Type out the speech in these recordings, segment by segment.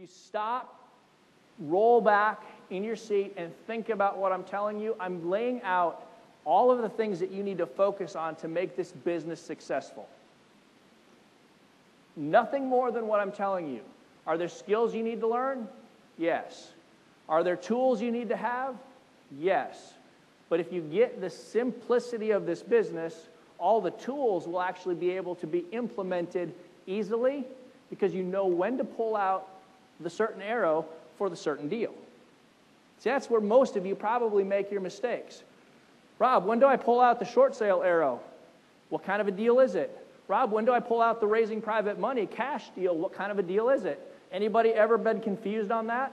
you stop, roll back in your seat, and think about what I'm telling you, I'm laying out all of the things that you need to focus on to make this business successful. Nothing more than what I'm telling you. Are there skills you need to learn? Yes. Are there tools you need to have? Yes. But if you get the simplicity of this business, all the tools will actually be able to be implemented easily because you know when to pull out the certain arrow for the certain deal. See, that's where most of you probably make your mistakes. Rob, when do I pull out the short sale arrow? What kind of a deal is it? Rob, when do I pull out the raising private money cash deal? What kind of a deal is it? Anybody ever been confused on that?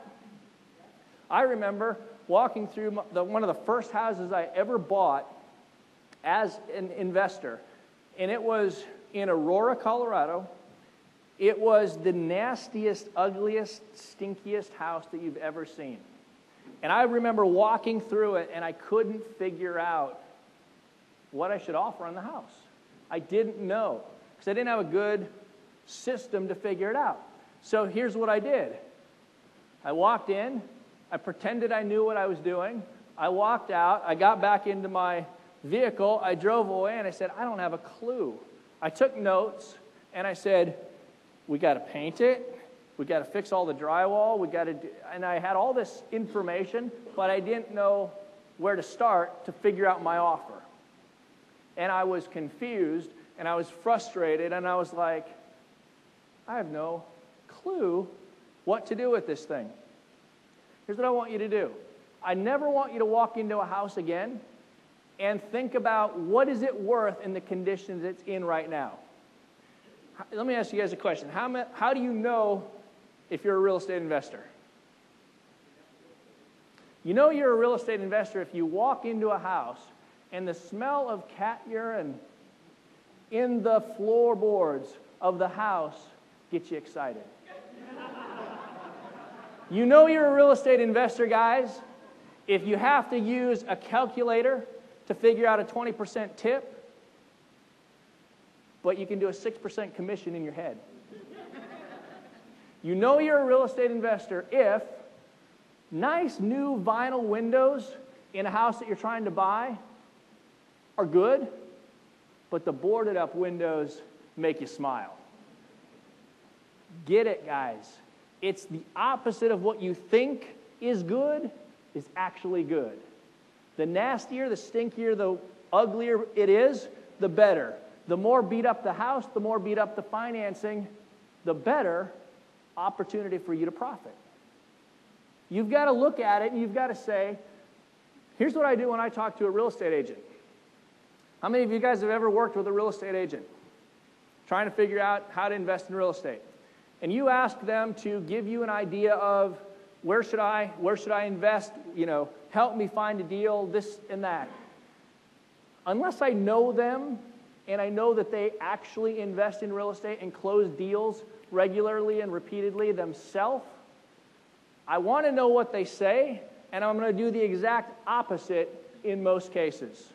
I remember walking through one of the first houses I ever bought as an investor, and it was in Aurora, Colorado. It was the nastiest, ugliest, stinkiest house that you've ever seen. And I remember walking through it, and I couldn't figure out what I should offer on the house. I didn't know, because I didn't have a good system to figure it out. So here's what I did. I walked in. I pretended I knew what I was doing. I walked out. I got back into my vehicle. I drove away, and I said, I don't have a clue. I took notes, and I said, we got to paint it. We got to fix all the drywall. We got to do, and I had all this information, but I didn't know where to start to figure out my offer. And I was confused, and I was frustrated, and I was like, I have no clue what to do with this thing. Here's what I want you to do. I never want you to walk into a house again and think about what is it worth in the conditions it's in right now. Let me ask you guys a question. How do you know if you're a real estate investor? You know you're a real estate investor if you walk into a house and the smell of cat urine in the floorboards of the house gets you excited. You know you're a real estate investor, guys, if you have to use a calculator to figure out a 20% tip, but you can do a 6% commission in your head. You know you're a real estate investor if nice new vinyl windows in a house that you're trying to buy are good, but the boarded up windows make you smile. Get it, guys. It's the opposite of what you think is good is actually good. The nastier, the stinkier, the uglier it is, the better. The more beat up the house, the more beat up the financing, the better opportunity for you to profit. You've got to look at it and you've got to say, here's what I do when I talk to a real estate agent. How many of you guys have ever worked with a real estate agent trying to figure out how to invest in real estate? And you ask them to give you an idea of where should I invest, help me find a deal, this and that. Unless I know them and I know that they actually invest in real estate and close deals regularly and repeatedly themselves, I want to know what they say, and I'm going to do the exact opposite in most cases.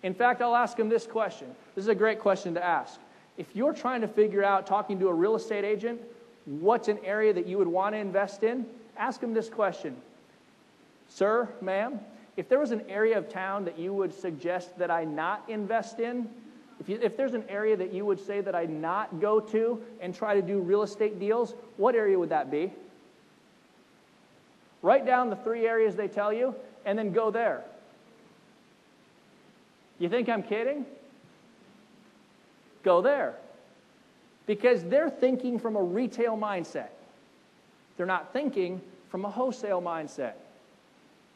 In fact, I'll ask them this question. This is a great question to ask. If you're trying to figure out, talking to a real estate agent, what's an area that you would want to invest in, ask them this question. Sir, ma'am, if there was an area of town that you would suggest that I not invest in, if there's an area that you would say that I not go to and try to do real estate deals, what area would that be? Write down the 3 areas they tell you, and then go there. You think I'm kidding? Go there. Because they're thinking from a retail mindset. They're not thinking from a wholesale mindset.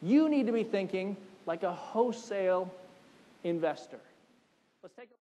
You need to be thinking like a wholesale investor. Let's take a